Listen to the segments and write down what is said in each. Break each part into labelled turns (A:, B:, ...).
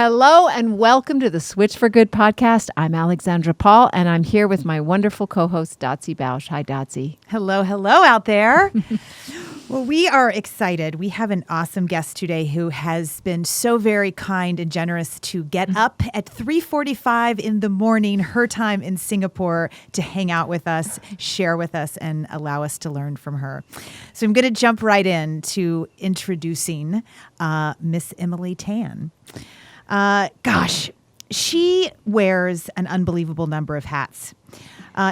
A: Hello and welcome to the Switch for Good podcast. I'm Alexandra Paul and I'm here with my wonderful co-host Dotsie Bausch. Hi, Dotsie.
B: Hello out there. Well, we are excited. We have an awesome guest today who has been so very kind and generous to get up at 3:45 in the morning, her time in Singapore, to hang out with us, share with us, and allow us to learn from her. So I'm going to jump right in to introducing Miss Emily Tan. She wears an unbelievable number of hats.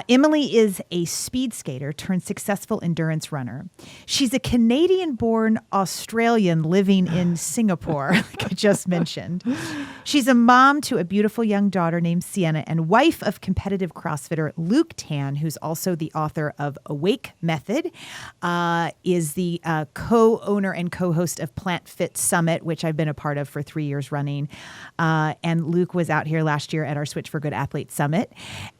B: Emily is a speed skater turned successful endurance runner. She's a Canadian-born Australian living in Singapore, like I just mentioned. She's a mom to a beautiful young daughter named Sienna and wife of competitive CrossFitter Luke Tan, who's also the author of Awake Method, is the co-owner and co-host of Plant Fit Summit, which I've been a part of for 3 years running. And Luke was out here last year at our Switch for Good Athlete Summit.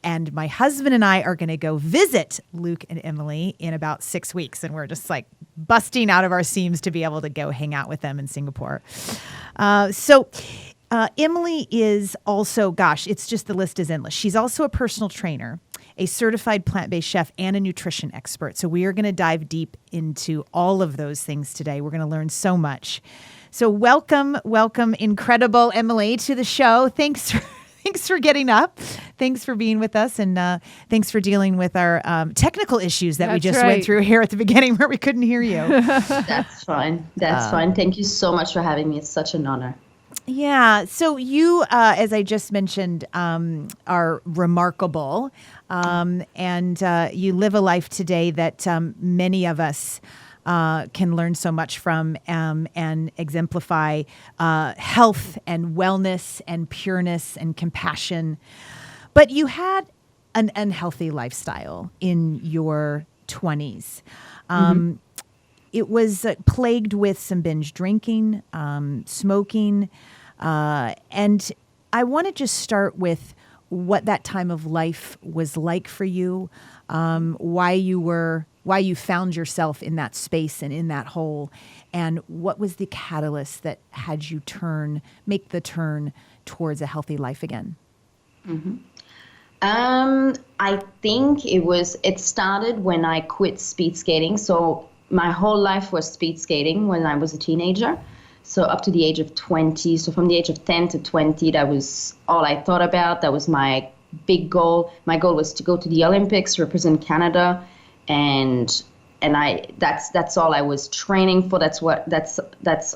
B: And my husband and I are going to go visit Luke and Emily in about 6 weeks. And we're just like busting out of our seams to be able to go hang out with them in Singapore. Emily is also, it's just the list is endless. She's also a personal trainer, a certified plant-based chef, and a nutrition expert. So we are going to dive deep into all of those things today. We're going to learn so much. So welcome, incredible Emily, to the show. Thanks for getting up. Thanks for being with us. And thanks for dealing with our technical issues that we just went through here at the beginning where we couldn't hear you.
C: That's fine. Fine. Thank you so much for having me. It's such an honor.
B: Yeah. So you, as I just mentioned, are remarkable. And you live a life today that many of us can learn so much from and exemplify health and wellness and pureness and compassion. But you had an unhealthy lifestyle in your 20s. It was plagued with some binge drinking, smoking. And I want to just start with what that time of life was like for you, why you found yourself in that space and in that hole, and what was the catalyst that had you make the turn towards a healthy life again?
C: I think it started when I quit speed skating. So my whole life was speed skating when I was a teenager. So up to the age of 20. So from the age of 10 to 20, that was all I thought about. That was my big goal. My goal was to go to the Olympics, represent Canada. And that's all I was training for. That's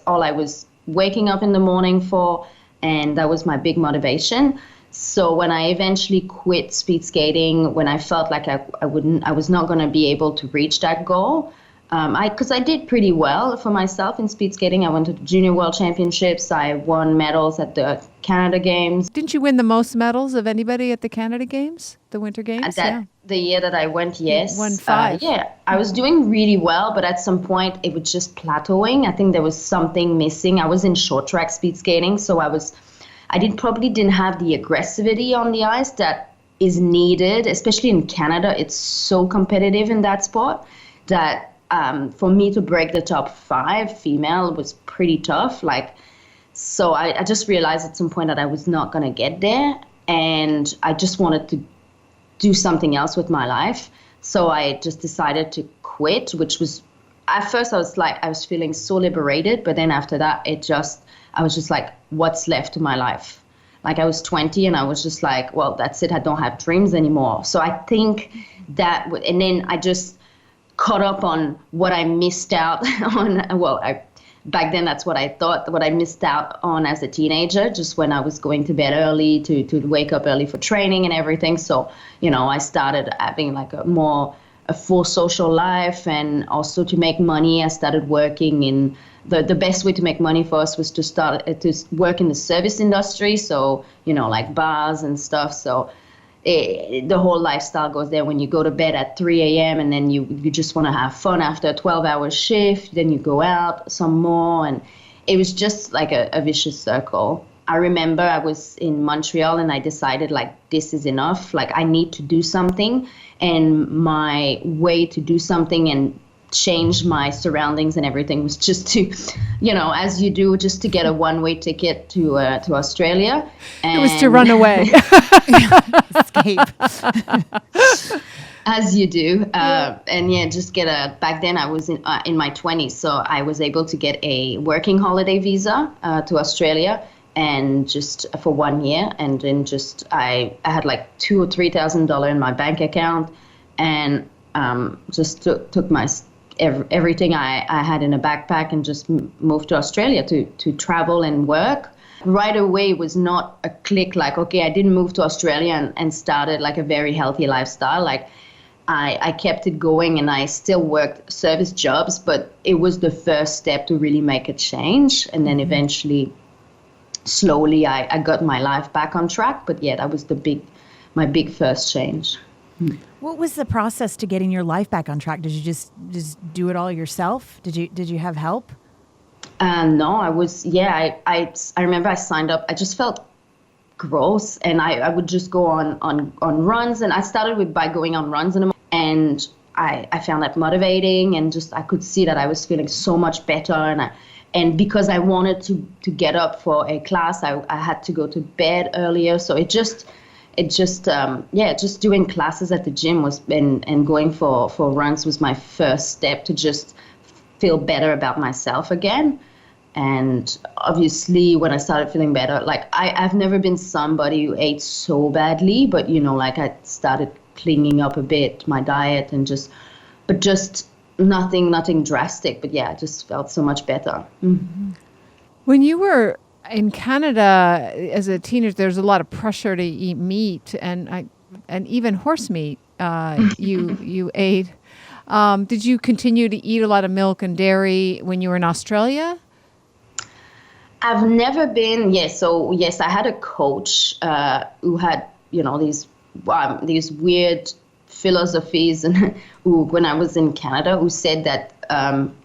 C: all I was waking up in the morning for, and that was my big motivation. So when I eventually quit speed skating, when I felt like I was not going to be able to reach that goal, because I did pretty well for myself in speed skating. I went to the Junior World Championships. I won medals at the Canada Games.
A: Didn't you win the most medals of anybody at the Canada Games, the Winter Games?
C: The year that I went, yes.
A: You won 5.
C: I was doing really well, but at some point it was just plateauing. I think there was something missing. I was in short track speed skating, so I didn't have the aggressivity on the ice that is needed, especially in Canada. It's so competitive in that sport that for me to break the top 5 female was pretty tough. So I just realized at some point that I was not going to get there, and I just wanted to do something else with my life. So I just decided to quit, which was, at first I was feeling so liberated, but then after that, I was just like, what's left to my life? Like, I was 20 and I was just like, well, that's it. I don't have dreams anymore. So I think and then I just caught up on what I missed out on. Back then, that's what I thought, what I missed out on as a teenager, just when I was going to bed early to wake up early for training and everything. So, I started having a full social life, and also to make money. I started working in the best way to make money for us was to work in the service industry. So, like bars and stuff. So the whole lifestyle goes there. When you go to bed at 3 a.m. and then you just want to have fun after a 12-hour shift, then you go out some more, and it was just like a vicious circle. I remember I was in Montreal and I decided this is enough. I need to do something, and my way to do something and change my surroundings and everything was just to, as you do, just to get a one-way ticket to Australia.
A: And it was to run away.
B: Escape.
C: As you do. Just back then I was in my 20s, so I was able to get a working holiday visa to Australia, and just for 1 year. And then I had like $2,000 or $3,000 in my bank account, and just took my everything I had in a backpack and just moved to Australia to travel and work. Right away, it was not a click like, okay, I didn't move to Australia and started like a very healthy lifestyle. Like I kept it going, and I still worked service jobs, but it was the first step to really make a change. And then eventually, slowly, I got my life back on track. But yeah, that was my big first change.
B: What was the process to getting your life back on track? Did you just do it all yourself? Did you have help?
C: No, I remember I signed up. I just felt gross, and I would just go on runs, and I started by going on runs and I found that motivating, and just I could see that I was feeling so much better, and because I wanted to get up for a class, I had to go to bed earlier. So just doing classes at the gym and going for runs was my first step to just feel better about myself again. And obviously when I started feeling better, like I've never been somebody who ate so badly, but I started cleaning up a bit my diet and just nothing drastic. But yeah, I just felt so much better. Mm-hmm.
A: When you were in Canada as a teenager, there's a lot of pressure to eat meat and even horse meat. You ate. Did you continue to eat a lot of milk and dairy when you were in Australia?
C: I've never been. Yes. So yes, I had a coach who had these weird philosophies, and when I was in Canada, who said that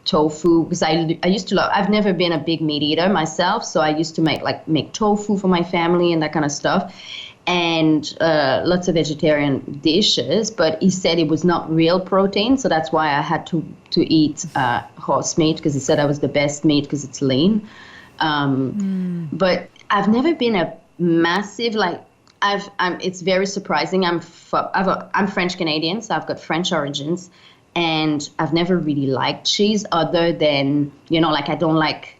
C: tofu, because I used to love. I've never been a big meat eater myself, so I used to make tofu for my family and that kind of stuff, and lots of vegetarian dishes. But he said it was not real protein, so that's why I had to eat horse meat, because he said that was the best meat because it's lean. But I've never been a massive it's very surprising. I'm French Canadian, so I've got French origins, and I've never really liked cheese other than I don't like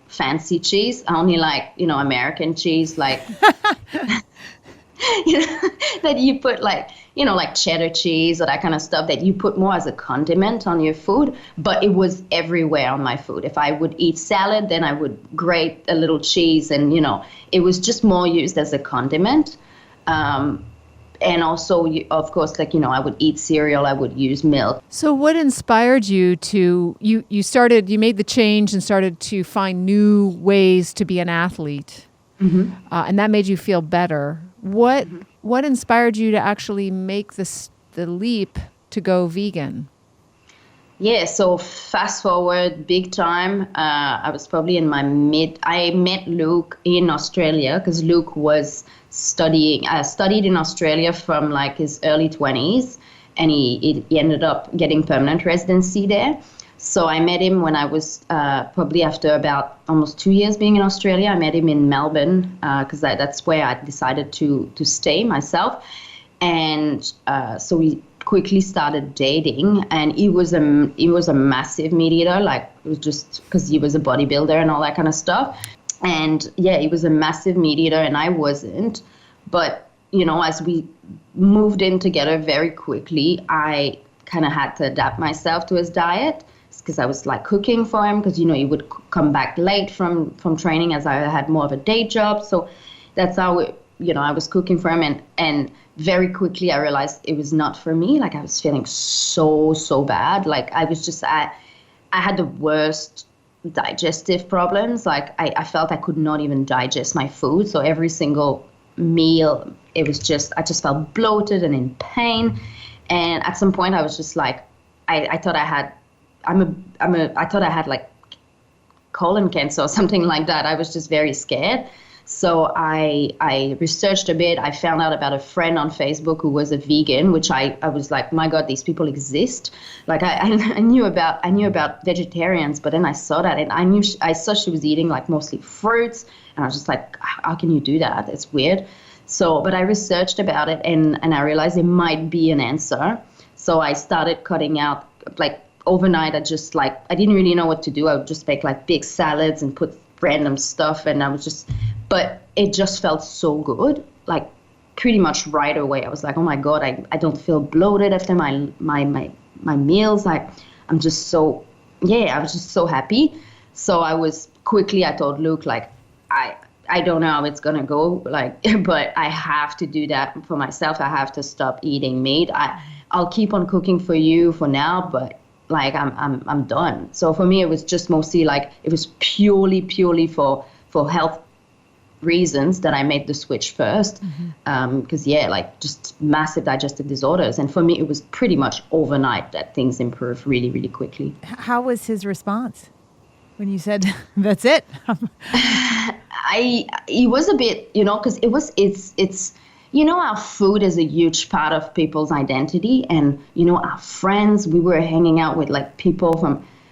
C: fancy cheese. I only like American cheese, like that you put like cheddar cheese or that kind of stuff that you put more as a condiment on your food. But it was everywhere on my food. If I would eat salad, then I would grate a little cheese, and it was just more used as a condiment. And also, of course, I would eat cereal, I would use milk.
A: So what inspired you to, you made the change and started to find new ways to be an athlete, and that made you feel better. What inspired you to actually make the leap to go vegan?
C: Yeah, so fast forward big time. I was probably in I met Luke in Australia, because Luke was studied in Australia from like his early 20s, and he ended up getting permanent residency there. So I met him when I was probably after about almost 2 years being in Australia. I met him in Melbourne because that's where I decided to stay myself. And so we quickly started dating, and he was a massive meat eater. Like, it was just because he was a bodybuilder and all that kind of stuff. And yeah, he was a massive meat eater and I wasn't. But as we moved in together very quickly, I kind of had to adapt myself to his diet, because I was like cooking for him, because he would come back late from training, as I had more of a day job. So that's how I was cooking for him, and very quickly I realized it was not for me. Like, I was feeling so bad. Like, I was just I had the worst digestive problems. Like, I felt I could not even digest my food. So every single meal, I just felt bloated and in pain. And at some point I was just like, I thought I had like colon cancer or something like that. I was just very scared. So I researched a bit. I found out about a friend on Facebook who was a vegan, which I was like, my God, these people exist. Like I knew about vegetarians, but then I saw that, and I saw she was eating like mostly fruits, and I was just like, how can you do that? It's weird. So, but I researched about it, and I realized it might be an answer. So I started cutting out, like overnight. I didn't really know what to do. I would just make like big salads and put random stuff, and but it just felt so good, like pretty much right away. I was like, oh my God, I don't feel bloated after my meals. I'm just so, I was just so happy. So I told Luke, like, I don't know how it's gonna go, like, but I have to do that for myself. I have to stop eating meat. I'll keep on cooking for you for now, but like I'm done. So for me, it was just mostly like, it was purely for health reasons that I made the switch first. Because like just massive digestive disorders. And for me, it was pretty much overnight that things improved really, really quickly.
B: How was his response when you said, that's it?
C: He was a bit, because it's our food is a huge part of people's identity, and our friends. We were hanging out with like people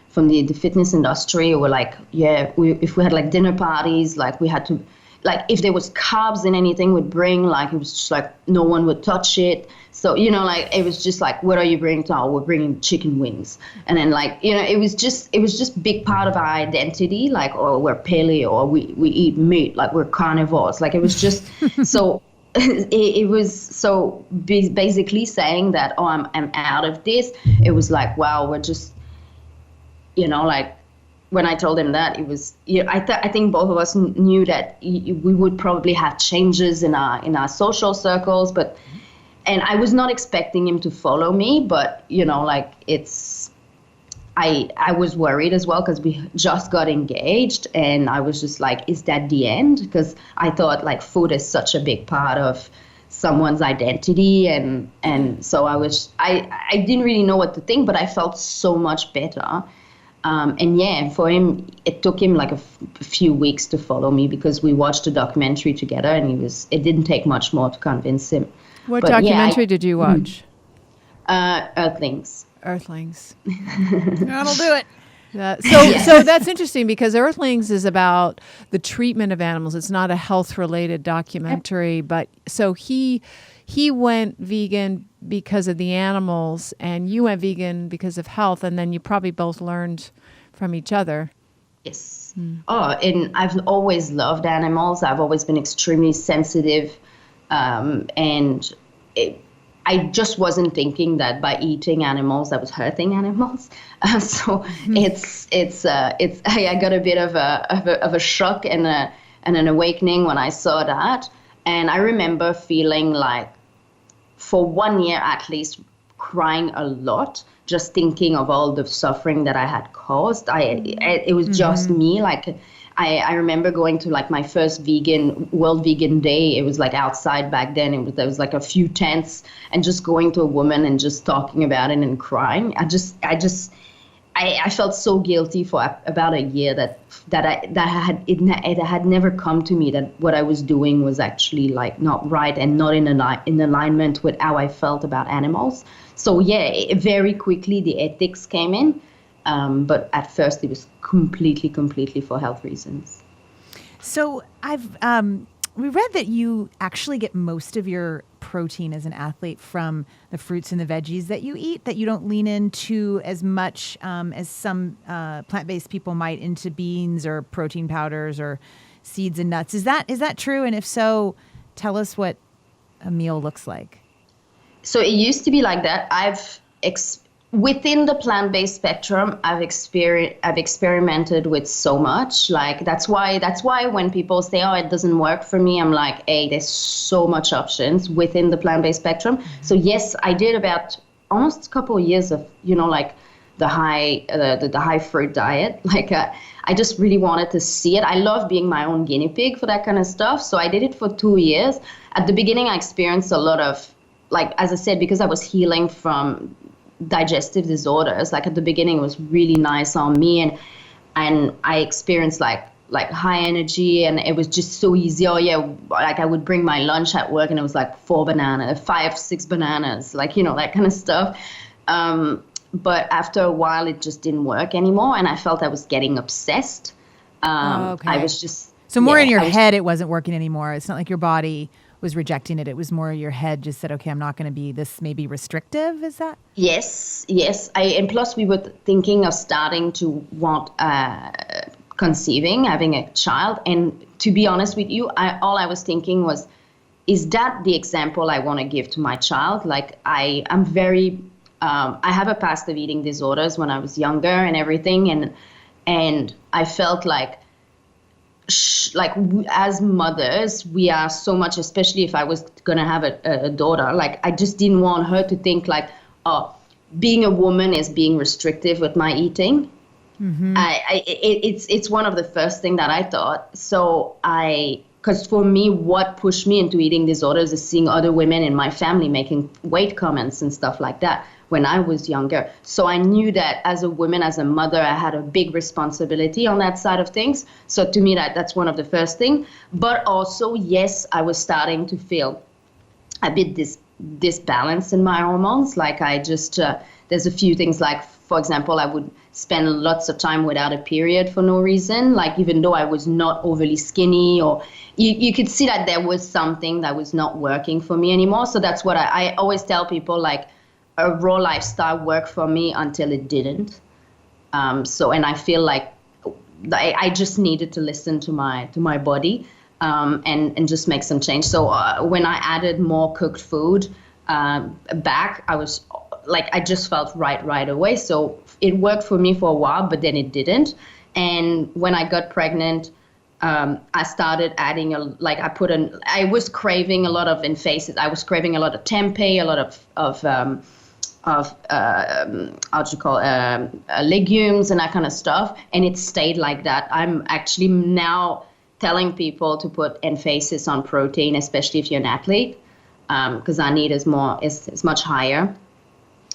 C: from the fitness industry who were like, if we had like dinner parties, like we had to, like if there was carbs in anything we'd bring, like it was just like no one would touch it. So like it was just like, what are you bringing? Oh, we're bringing chicken wings, and then like it was just big part of our identity, like, or we're paleo, or we eat meat, like we're carnivores, like it was just so. It was so basically saying that, oh, I'm out of this. It was like, wow, we're just, like when I told him that, it was, I think both of us knew that we would probably have changes in our social circles, and I was not expecting him to follow me, but like I was worried as well, because we just got engaged, and I was just like, is that the end? Because I thought like food is such a big part of someone's identity, and so I didn't really know what to think, but I felt so much better. And for him, it took him like a few weeks to follow me, because we watched a documentary together, and it didn't take much more to convince him.
A: What documentary did you watch?
C: Earthlings.
B: That'll do it.
A: So that's interesting, because Earthlings is about the treatment of animals. It's not a health-related documentary, but so he went vegan because of the animals, and you went vegan because of health, and then you probably both learned from each other.
C: Yes. Oh, and I've always loved animals. I've always been extremely sensitive, and I just wasn't thinking that by eating animals I was hurting animals. So I got a bit of a shock and an awakening when I saw that. And I remember feeling like, for 1 year at least, crying a lot, just thinking of all the suffering that I had caused. It was just me. Like I remember going to like my first World Vegan Day. It was like outside back then. There was like a few tents, and just going to a woman and just talking about it and crying. I felt so guilty for about a year that it had never come to me that what I was doing was actually like not right and not in alignment with how I felt about animals. So very quickly the ethics came in. But at first it was completely for health reasons.
B: So we read that you actually get most of your protein as an athlete from the fruits and the veggies that you eat, that you don't lean into as much as some plant-based people might into beans or protein powders or seeds and nuts. Is that true? And if so, tell us what a meal looks like.
C: So it used to be like that. Within the plant-based spectrum, I've experimented with so much. Like that's why when people say, "Oh, it doesn't work for me," I'm like, "Hey, there's so much options within the plant-based spectrum." So yes, I did about almost a couple of years of like the high fruit diet. Like I just really wanted to see it. I love being my own guinea pig for that kind of stuff. So I did it for 2 years. At the beginning, I experienced a lot of, like, as I said, because I was healing from digestive disorders. Like at the beginning, it was really nice on me, and I experienced like like high energy, and it was just so easy. Oh yeah, like I would bring my lunch at work and it was like 5, 6 bananas, like, that kind of stuff. But after a while it just didn't work anymore, and I felt I was getting obsessed.
B: Okay.
C: I was just
B: So more in your head, it wasn't working anymore. It's not like your body was rejecting it. It was more your head just said, okay, I'm not going to be this maybe restrictive. Is that?
C: Yes. And plus we were thinking of starting to want conceiving, having a child. And to be honest with you, all I was thinking was, is that the example I want to give to my child? Like I have a past of eating disorders when I was younger and everything. And I felt like, as mothers, we are so much, especially if I was going to have a daughter, like I just didn't want her to think like, oh, being a woman is being restrictive with my eating. Mm-hmm. It's one of the first thing that I thought. So because for me, what pushed me into eating disorders is seeing other women in my family making weight comments and stuff like that when I was younger. So I knew that as a woman, as a mother, I had a big responsibility on that side of things. So to me, that's one of the first things. But also, yes, I was starting to feel a bit disbalance in my hormones. Like I just, there's a few things like, for example, I would spend lots of time without a period for no reason. Like even though I was not overly skinny, or you could see that there was something that was not working for me anymore. So that's what I always tell people, like, a raw lifestyle worked for me until it didn't. And I feel like I just needed to listen to my body and just make some change. So when I added more cooked food back, I was like, I just felt right away. So it worked for me for a while, but then it didn't. And when I got pregnant, I started adding I was craving a lot of Enfaces. I was craving a lot of tempeh, a lot of legumes and that kind of stuff, and it stayed like that. I'm actually now telling people to put emphasis on protein, especially if you're an athlete, because our need is much higher.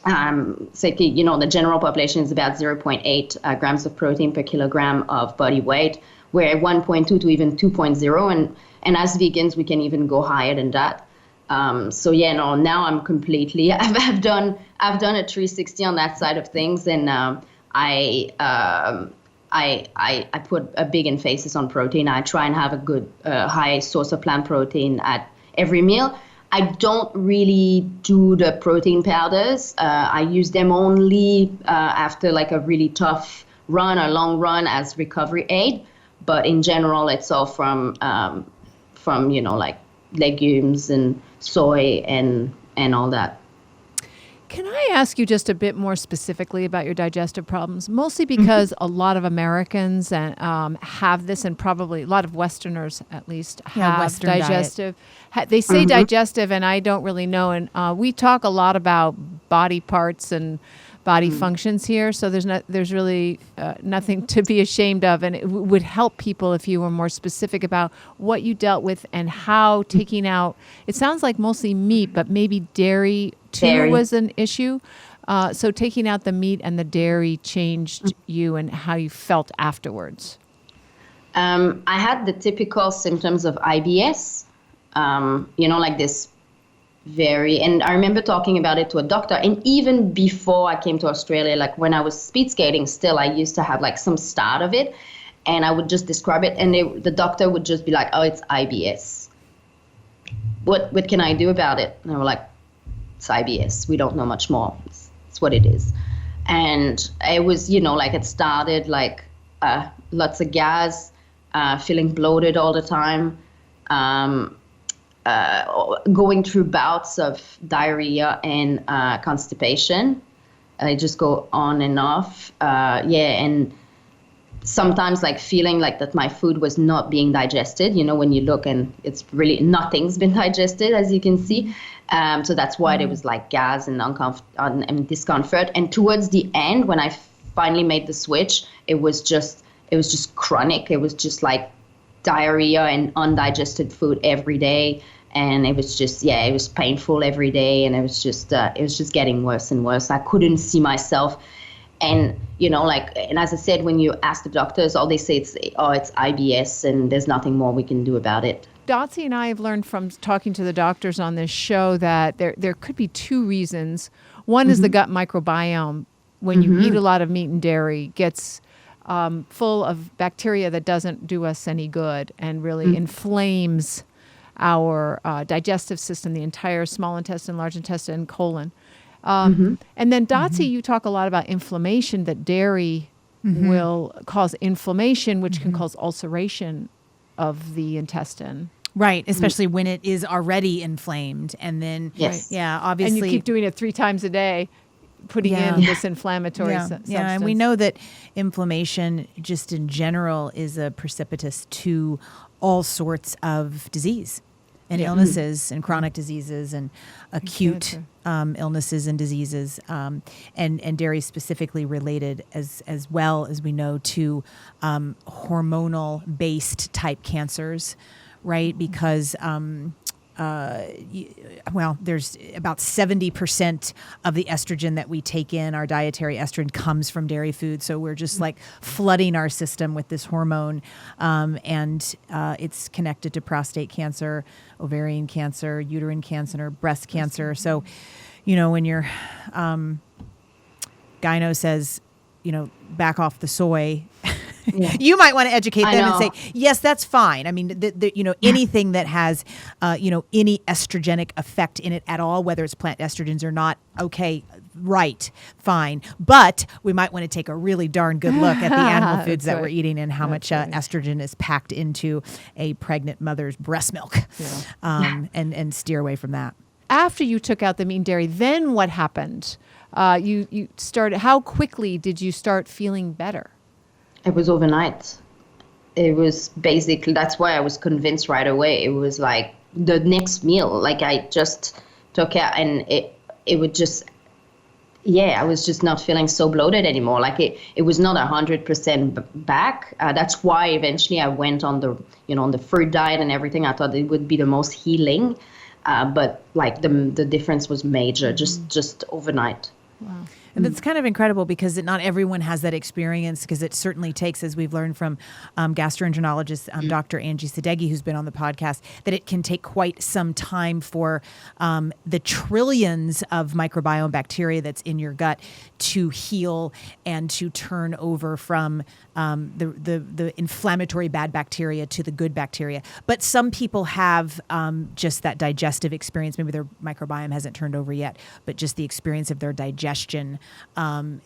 C: So the general population is about 0.8 grams of protein per kilogram of body weight. We're at 1.2 to even 2.0, and as vegans we can even go higher than that. Now I'm completely, I've done a 360 on that side of things, and I put a big emphasis on protein. I try and have a good high source of plant protein at every meal. I don't really do the protein powders. I use them only after like a really tough run or long run as recovery aid. But in general, it's all from like legumes and soy and all that.
A: Can I ask you just a bit more specifically about your digestive problems? Mostly because a lot of Americans have this, and probably a lot of Westerners at least have
B: Western
A: digestive. They say digestive, and I don't really know. And we talk a lot about body parts and body functions here, so there's really nothing to be ashamed of, and it would help people if you were more specific about what you dealt with and how taking out, it sounds like mostly meat, but maybe dairy too was an issue. So taking out the meat and the dairy changed you and how you felt afterwards.
C: I had the typical symptoms of IBS, like this and I remember talking about it to a doctor. And even before I came to Australia, like when I was speed skating still, I used to have like some start of it, and I would just describe it, and the doctor would just be like, oh, it's IBS. What can I do about it? And I was like, it's IBS. We don't know much more. It's what it is. And it was, it started like lots of gas, feeling bloated all the time, going through bouts of diarrhea and constipation. I just go on and off. And sometimes like feeling like that my food was not being digested, when you look and it's really nothing's been digested, as you can see. So that's why there was like gas and discomfort. And towards the end, when I finally made the switch, it was just chronic. It was just like diarrhea and undigested food every day. And it was just, it was painful every day. And it was just getting worse and worse. I couldn't see myself And, and as I said, when you ask the doctors, all they say it's IBS and there's nothing more we can do about it.
A: Dotsie and I have learned from talking to the doctors on this show that there could be two reasons. One is the gut microbiome. When you eat a lot of meat and dairy, gets full of bacteria that doesn't do us any good and really inflames our digestive system, the entire small intestine, large intestine, colon. And then Dotsie, you talk a lot about inflammation, that dairy will cause inflammation, which can cause ulceration of the intestine.
B: Right, especially when it is already inflamed. And then, obviously.
A: And you keep doing it 3 times a day, putting in this inflammatory substance.
B: Yeah, and we know that inflammation just in general is a precipitous to all sorts of disease and illnesses and chronic diseases and acute illnesses and diseases, and dairy specifically related as well as we know to hormonal based type cancers, right? Because there's about 70% of the estrogen that we take in, our dietary estrogen, comes from dairy food. So we're just like flooding our system with this hormone, and it's connected to prostate cancer, ovarian cancer, uterine cancer, breast cancer. So, when your gyno says, back off the soy, you might want to educate them and say, yes, that's fine. I mean, anything that has, any estrogenic effect in it at all, whether it's plant estrogens or not, okay, right, fine. But we might want to take a really darn good look at the animal foods that we're eating and how much estrogen is packed into a pregnant mother's breast milk, and steer away from that.
A: After you took out the meat and dairy, then what happened? You started. How quickly did you start feeling better?
C: It was overnight. It was basically, that's why I was convinced right away. It was like the next meal, like I just took out and it would just, I was just not feeling so bloated anymore. Like it was not 100% back. That's why eventually I went on the fruit diet and everything. I thought it would be the most healing. But like the difference was major, just overnight.
B: Wow. And that's kind of incredible because not everyone has that experience, because it certainly takes, as we've learned from gastroenterologist Dr. Angie Sadeghi, who's been on the podcast, that it can take quite some time for the trillions of microbiome bacteria that's in your gut to heal and to turn over from the inflammatory bad bacteria to the good bacteria. But some people have just that digestive experience. Maybe their microbiome hasn't turned over yet, but just the experience of their digestion.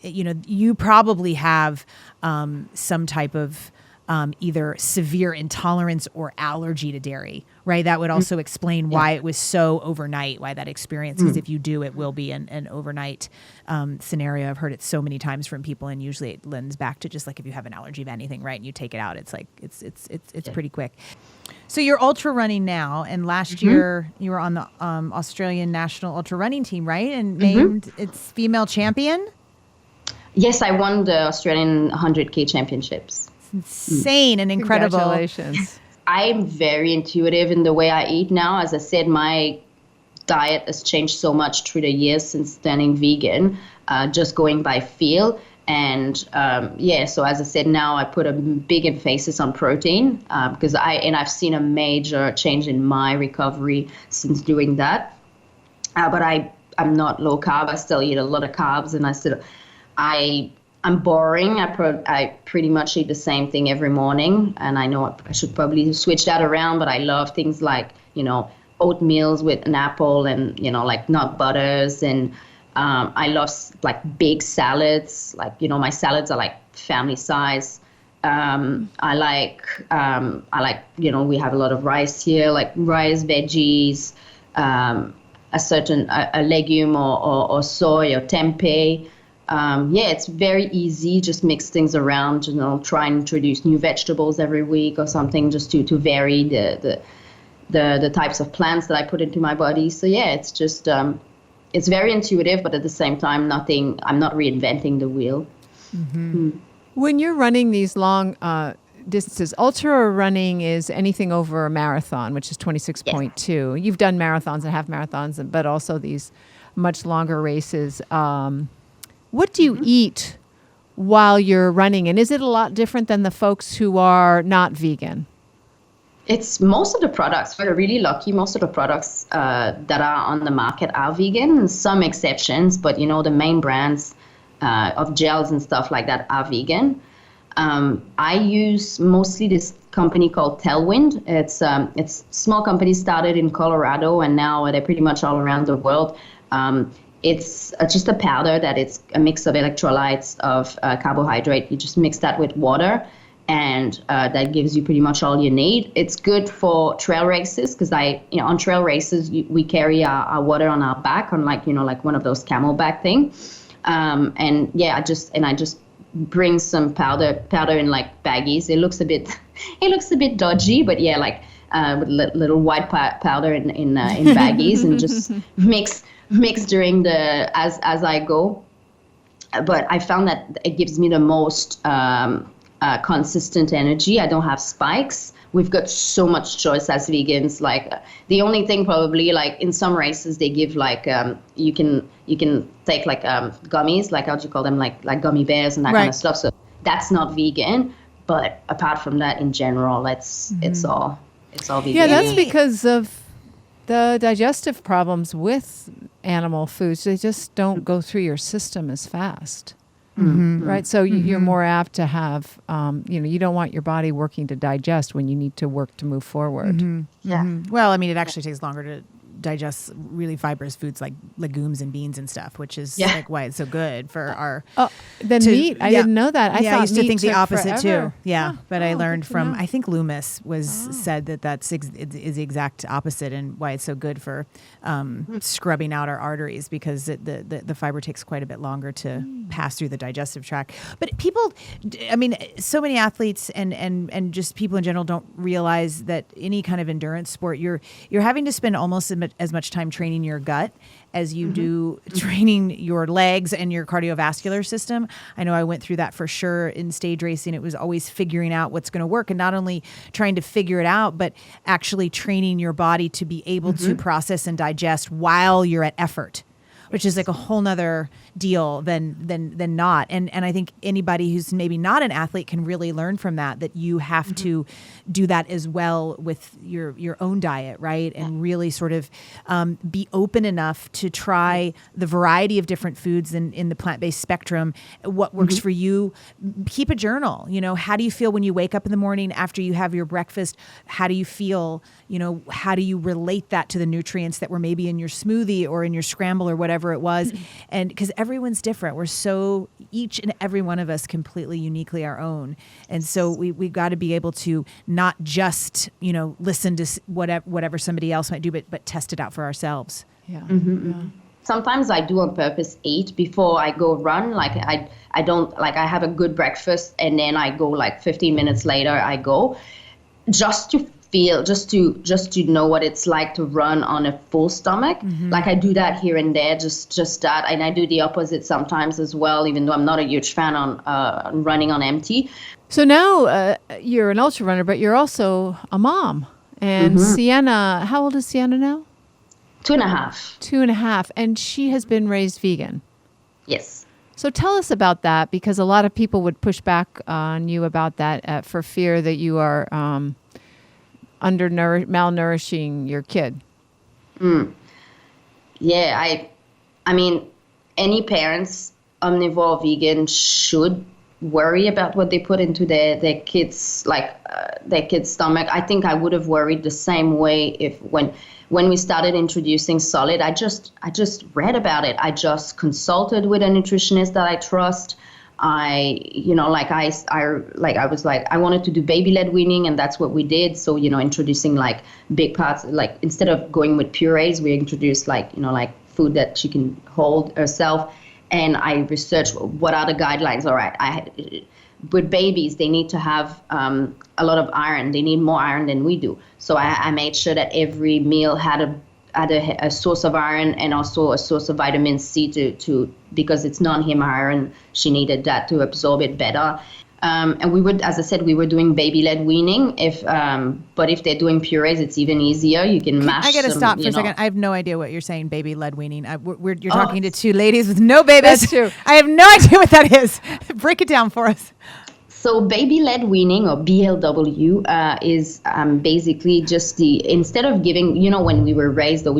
B: You probably have some type of either severe intolerance or allergy to dairy, right? That would also explain why it was so overnight, why that experience, because if you do, it will be an overnight scenario. I've heard it so many times from people, and usually it lends back to just like if you have an allergy of anything, right? And you take it out, it's like, it's pretty quick. So you're ultra running now, and last year you were on the Australian national ultra running team, right? And named its female champion?
C: Yes, I won the Australian 100K championships.
B: Insane and incredible.
A: Congratulations.
C: I'm very intuitive in the way I eat now. As I said, my diet has changed so much through the years since turning vegan, just going by feel. And so as I said, now I put a big emphasis on protein because I've seen a major change in my recovery since doing that. But I'm not low carb. I still eat a lot of carbs, and I'm boring. I pretty much eat the same thing every morning, and I know I should probably switch that around, but I love things like, oatmeals with an apple and, like nut butters, and I love like big salads. Like, my salads are like family size. I like, we have a lot of rice here, like rice, veggies, a legume or soy or tempeh. It's very easy. Just mix things around, try and introduce new vegetables every week or something, just to vary the types of plants that I put into my body. So it's just, it's very intuitive, but at the same time, I'm not reinventing the wheel.
A: When you're running these long distances, ultra running is anything over a marathon, which is 26.2. You've done marathons and half marathons, but also these much longer races. What do you eat while you're running? And is it a lot different than the folks who are not vegan?
C: It's most of the products, we're really lucky, most of the products that are on the market are vegan, some exceptions, but the main brands of gels and stuff like that are vegan. I use mostly this company called Tailwind. It's a small company, started in Colorado, and now they're pretty much all around the world. It's just a powder that it's a mix of electrolytes, of carbohydrate. You just mix that with water, and that gives you pretty much all you need. It's good for trail races because on trail races we carry our water on our back on like one of those camelback thing, and I just bring some powder in like baggies. It looks a bit dodgy, but with little white powder in baggies and just mix during as I go. But I found that it gives me the most consistent energy. I don't have spikes. We've got so much choice as vegans. Like the only thing probably, like in some races they give like you can take like gummies, like how do you call them, like gummy bears and that kind of stuff. So that's not vegan. But apart from that, in general, it's all vegan.
A: Yeah, that's because of the digestive problems with animal foods. They just don't go through your system as fast. Right. So you're more apt to have, you don't want your body working to digest when you need to work to move forward.
B: Yeah. Well, I mean, it actually takes longer to digest really fibrous foods like legumes and beans and stuff, which is like why it's so good for our
A: meat. I didn't know that. I
B: used to think the opposite
A: forever.
B: too. Yeah, but I learned from I think Loomis said that's is the exact opposite, and why it's so good for scrubbing out our arteries, because the fiber takes quite a bit longer to pass through the digestive tract. But people, I mean, so many athletes and just people in general don't realize that any kind of endurance sport, you're having to spend almost as much time training your gut as you do training your legs and your cardiovascular system. I know I went through that for sure in stage racing. It was always figuring out what's going to work, and not only trying to figure it out, but actually training your body to be able to process and digest while you're at effort, which is like a whole nother deal than not. And I think anybody who's maybe not an athlete can really learn from that you have to do that as well with your own diet, right? And really sort of be open enough to try the variety of different foods in the plant-based spectrum. What works for you, keep a journal. How do you feel when you wake up in the morning after you have your breakfast? How do you feel? How do you relate that to the nutrients that were maybe in your smoothie or in your scramble or whatever it was? And because everyone's different. We're so, each and every one of us completely uniquely our own. And so we've got to be able to not just, listen to whatever somebody else might do, but test it out for ourselves.
A: Yeah.
C: Sometimes I do on purpose eat before I go run. Like I don't, like I have a good breakfast and then I go like 15 minutes later I go, just to feel, just to know what it's like to run on a full stomach. Like I do that here and there, just that, and I do the opposite sometimes as well, even though I'm not a huge fan on running on empty.
A: So now you're an ultra runner, but you're also a mom. And Sienna, how old is Sienna now?
C: 2.5.
A: 2.5, and she has been raised vegan.
C: Yes.
A: So tell us about that, because a lot of people would push back on you about that for fear that you are malnourishing your kid.
C: Yeah, I mean, any parents, omnivore, vegan, should worry about what they put into their kids, their kid's stomach. I think I would have worried the same way if when we started introducing solid, I just read about it. I just consulted with a nutritionist that I trust. I was like, I wanted to do baby-led weaning, and that's what we did. So, introducing like big parts, like instead of going with purees, we introduced like food that she can hold herself. And I researched what are the guidelines. All right, with babies, they need to have a lot of iron. They need more iron than we do. So I made sure that every meal had a source of iron and also a source of vitamin C to because it's non-heme iron. She needed that to absorb it better. And we would, as I said, we were doing baby-led weaning. But if they're doing purees, it's even easier. You can mash.
B: I got to
C: some,
B: stop for
C: you
B: a
C: know.
B: second. I have no idea what you're saying, baby-led weaning. You're talking to two ladies with no babies.
A: That's true.
B: I have no idea what that is. Break it down for us.
C: So baby-led weaning, or BLW, is basically just instead of giving, when we were raised, they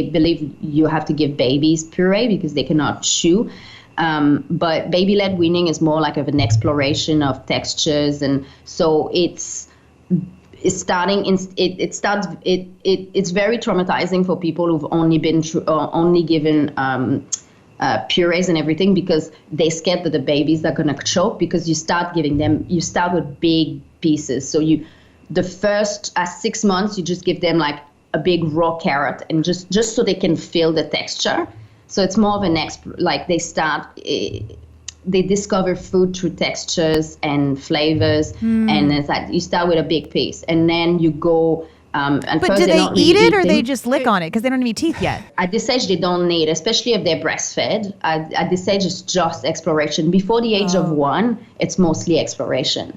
C: believe you have to give babies puree because they cannot chew. But baby-led weaning is more like of an exploration of textures, and so it's very traumatizing for people who've only been only given purees and everything, because they're scared that the babies are gonna choke, because you start with big pieces. So the first 6 months you just give them like a big raw carrot, and just so they can feel the texture. So it's more of they discover food through textures and flavors, and it's like you start with a big piece, and then you go.
B: But do they eat it, or they just lick on it because they don't have any teeth yet?
C: At this age, they don't need, especially if they're breastfed. At this age, it's just exploration. Before the age of 1, it's mostly exploration.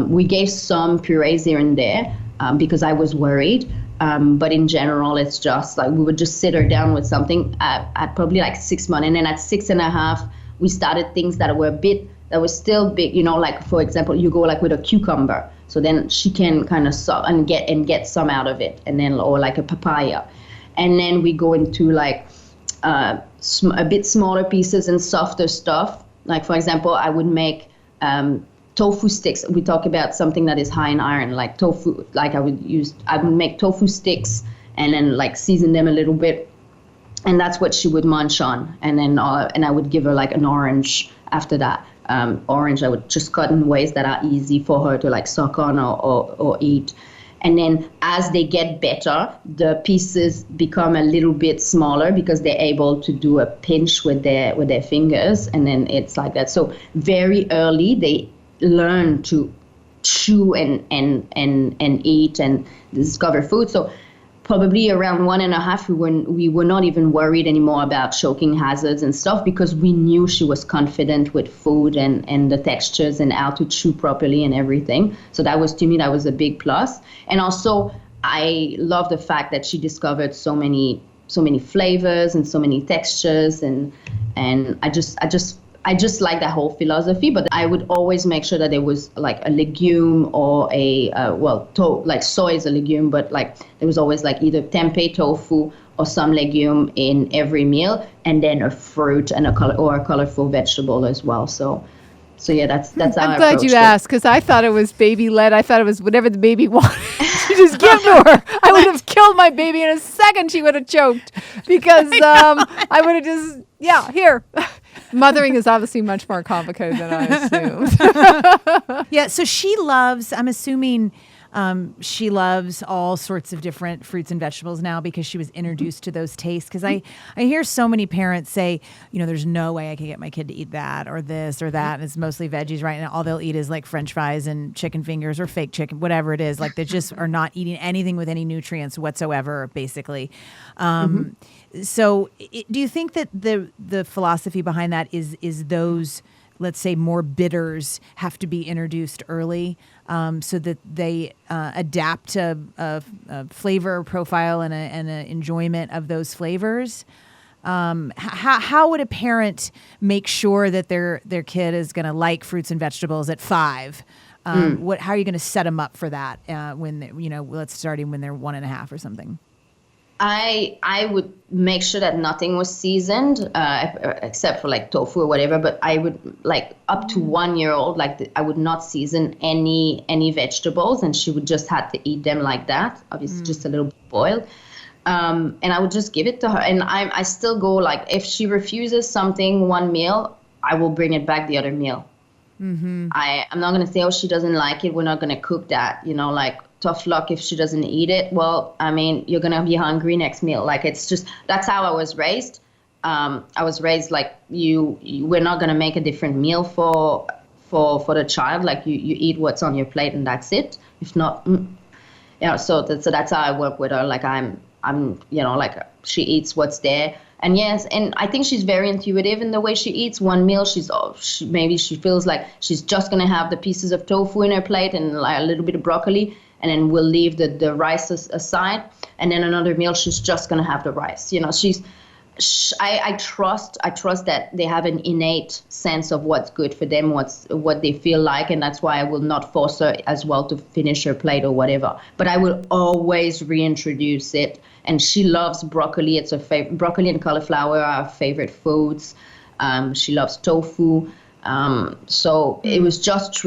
C: We gave some purees here and there because I was worried. But in general, it's just like we would just sit her down with something at probably like 6 months. And then at 6.5, we started things that were still big, like, for example, you go like with a cucumber. So then she can kind of suck and get some out of it, and then, or like a papaya. And then we go into like a bit smaller pieces and softer stuff. Like, for example, I would make tofu sticks. We talk about something that is high in iron, like tofu. Like I would make tofu sticks and then like season them a little bit, and that's what she would munch on. And then and I would give her like an orange after that. Orange I would just cut in ways that are easy for her to like suck on or eat. And then as they get better, the pieces become a little bit smaller because they're able to do a pinch with their fingers, and then it's like that. So very early they learn to chew and eat and discover food. So probably around 1.5, we were not even worried anymore about choking hazards and stuff, because we knew she was confident with food and the textures and how to chew properly and everything. So that was, to me, that was a big plus. And also, I love the fact that she discovered so many flavors and so many textures, and I just like that whole philosophy. But I would always make sure that there was like a legume or like soy is a legume, but like there was always like either tempeh tofu or some legume in every meal, and then a fruit and a colorful vegetable as well. So yeah, that's how
A: I'm
C: I
A: glad you
C: approached it.
A: asked, because I thought it was baby-led. I thought it was whatever the baby wanted. You just give to her. I would have killed my baby in a second. She would have choked, because I would have just, here. Mothering is obviously much more complicated than I assumed.
B: Yeah, so she loves, I'm assuming she loves all sorts of different fruits and vegetables now because she was introduced to those tastes. Because I hear so many parents say, there's no way I can get my kid to eat that or this or that. And it's mostly veggies right now. All they'll eat is like French fries and chicken fingers or fake chicken, whatever it is. Like they just are not eating anything with any nutrients whatsoever, basically. So do you think that the philosophy behind that is those, let's say, more bitters have to be introduced early so that they adapt a flavor profile and an enjoyment of those flavors? How would a parent make sure that their kid is going to like fruits and vegetables at 5? How are you going to set them up for that starting when they're 1.5 or something?
C: I would make sure that nothing was seasoned, except for like tofu or whatever. But I would, like, up to 1 year old, I would not season any vegetables, and she would just have to eat them like that. Obviously, just a little bit boiled. And I would just give it to her. And I still go, like, if she refuses something one meal, I will bring it back the other meal. I'm not going to say, she doesn't like it, we're not going to cook that, tough luck if she doesn't eat it. Well, I mean, you're going to be hungry next meal. Like, it's just, that's how I was raised. I was raised like we're not going to make a different meal for the child. Like, you eat what's on your plate and that's it. If not, so that's how I work with her. Like, like she eats what's there. And yes, and I think she's very intuitive in the way she eats. One meal, maybe she feels like she's just going to have the pieces of tofu in her plate and like a little bit of broccoli, and then we'll leave the rice aside. And then another meal, she's just going to have the rice. I trust that they have an innate sense of what's good for them, what they feel like, and that's why I will not force her as well to finish her plate or whatever. But I will always reintroduce it, and she loves broccoli. It's her favorite. Broccoli and cauliflower are her favorite foods. She loves tofu. So it was just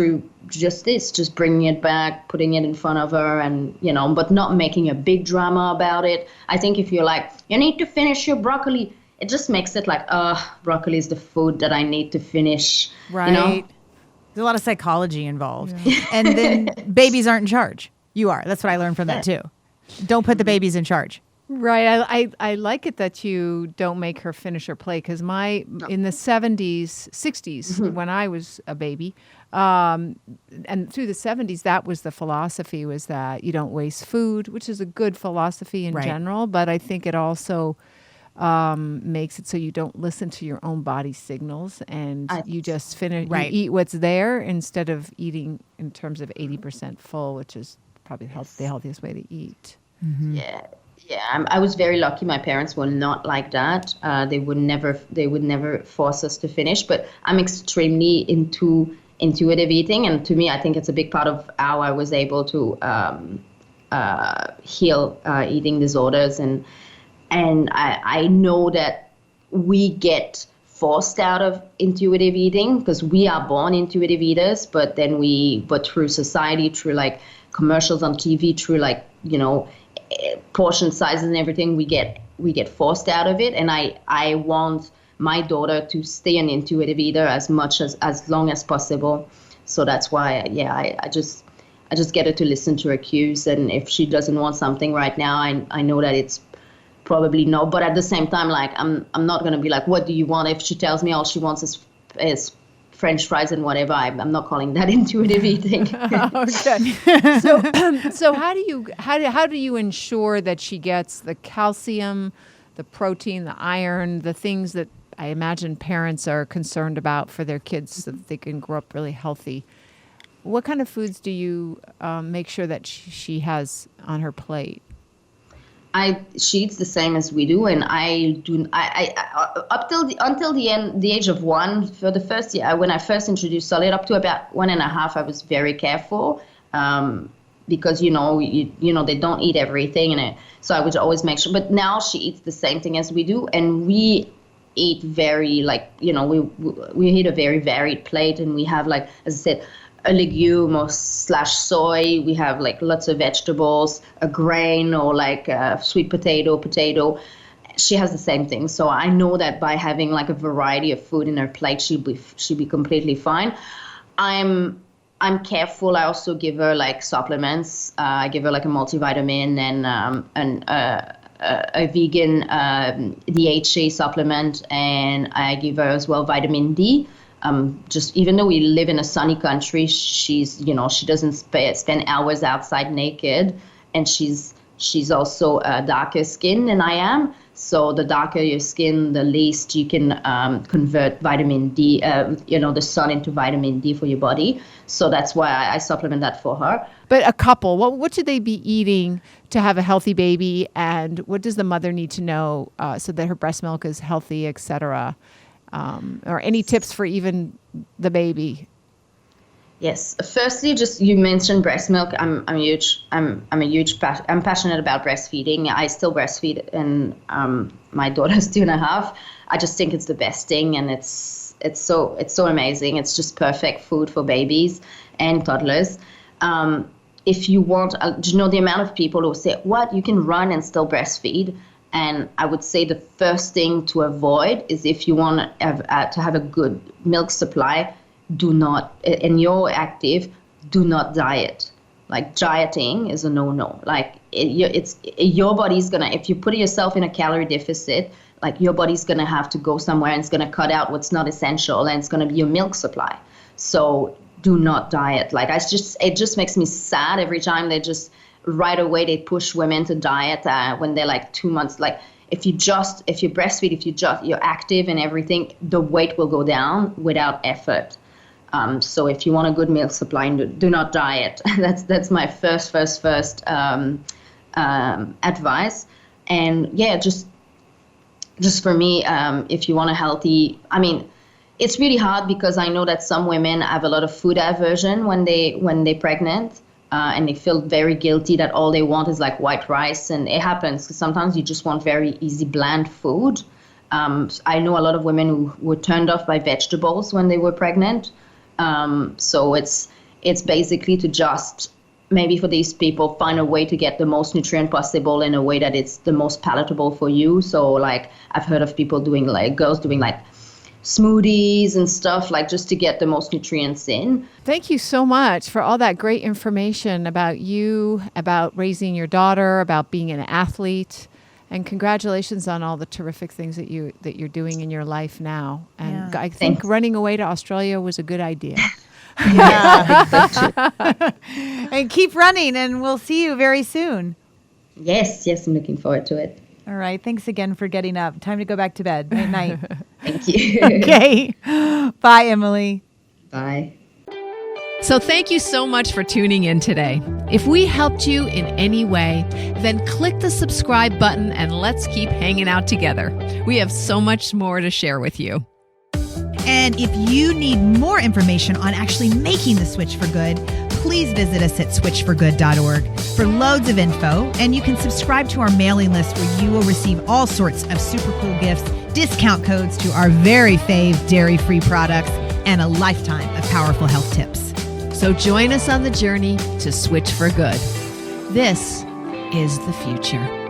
C: bringing it back, putting it in front of her, and but not making a big drama about it. I think if you're like, you need to finish your broccoli, it just makes it like, broccoli is the food that I need to finish.
B: Right. There's a lot of psychology involved. Yeah. And then babies aren't in charge. You are. That's what I learned from that too. Don't put the babies in charge.
A: Right. I like it that you don't make her finish her plate, because in the 70s, 60s, when I was a baby, and through the 70s, that was the philosophy, was that you don't waste food, which is a good philosophy in general. But I think it also makes it so you don't listen to your own body signals, and you just finish, you eat what's there instead of eating in terms of 80% full, which is probably the healthiest way to eat.
C: Mm-hmm. Yeah, I was very lucky. My parents were not like that. They would never force us to finish. But I'm extremely into intuitive eating, and to me, I think it's a big part of how I was able to heal eating disorders. And I know that we get forced out of intuitive eating because we are born intuitive eaters, but through society, through like commercials on TV, through like portion sizes and everything, we get forced out of it. And I want my daughter to stay an intuitive eater as long as possible. So that's why I just get her to listen to her cues, and if she doesn't want something right now, I know that it's probably no. But at the same time, like I'm not gonna be like, what do you want? If she tells me all she wants is French fries and whatever, I'm not calling that intuitive eating.
A: Okay. So how do you ensure that she gets the calcium, the protein, the iron, the things that I imagine parents are concerned about for their kids so that they can grow up really healthy? What kind of foods do you make sure that she has on her plate?
C: She eats the same as we do, and until the age of 1, for the first year, when I first introduced Solid, up to about 1.5, I was very careful, because they don't eat everything, and so I would always make sure. But now she eats the same thing as we do, and we eat very we eat a very varied plate, and we have, like, as I said, a legume or / soy. We have like lots of vegetables, a grain, or like a sweet potato. She has the same thing. So I know that by having like a variety of food in her plate, she'll be completely fine. I'm careful. I also give her like supplements. I give her like a multivitamin and a vegan DHA supplement, and I give her as well vitamin D. Just even though we live in a sunny country, she doesn't spend hours outside naked, and she's also darker skin than I am. So the darker your skin, the least you can convert vitamin D, the sun into vitamin D for your body. So that's why I supplement that for her.
A: But a couple, what should they be eating to have a healthy baby, and what does the mother need to know so that her breast milk is healthy, et cetera? Or any tips for even the baby?
C: Yes. Firstly, just you mentioned breast milk. I'm passionate about breastfeeding. I still breastfeed, and my daughter's 2.5. I just think it's the best thing, and it's so amazing. It's just perfect food for babies and toddlers. If you want, the amount of people who say, "What, you can run and still breastfeed?" And I would say the first thing to avoid is, if you want to have a good milk supply, and you're active, do not diet. Like, dieting is a no-no. Like, your body's gonna, if you put yourself in a calorie deficit, like, your body's gonna have to go somewhere and it's gonna cut out what's not essential, and it's gonna be your milk supply. So do not diet. Like, it just makes me sad every time they just right away they push women to diet when they're like 2 months. Like if you breastfeed, you're active and everything, the weight will go down without effort. So if you want a good milk supply, do not diet. That's my first advice. And yeah, just for me, if you want a healthy, I mean, it's really hard because I know that some women have a lot of food aversion when they're pregnant, and they feel very guilty that all they want is like white rice. And it happens because sometimes you just want very easy, bland food. I know a lot of women who were turned off by vegetables when they were pregnant. So it's basically to just, maybe for these people, find a way to get the most nutrient possible in a way that it's the most palatable for you. So like I've heard of people girls doing like smoothies and stuff, like just to get the most nutrients in.
A: Thank you so much for all that great information about you, about raising your daughter, about being an athlete. And congratulations on all the terrific things that you're doing in your life now. And I think
C: Thanks.
A: Running away to Australia was a good idea.
B: And keep running, and we'll see you very soon.
C: Yes, I'm looking forward to it.
B: All right. Thanks again for getting up. Time to go back to bed. Night night.
C: Thank you.
B: Okay. Bye, Emily.
C: Bye.
A: So thank you so much for tuning in today. If we helped you in any way, then click the subscribe button and let's keep hanging out together. We have so much more to share with you.
B: And if you need more information on actually making the switch for good, please visit us at switchforgood.org for loads of info. And you can subscribe to our mailing list where you will receive all sorts of super cool gifts, discount codes to our very fave dairy-free products, and a lifetime of powerful health tips.
A: So join us on the journey to switch for good. This is the future.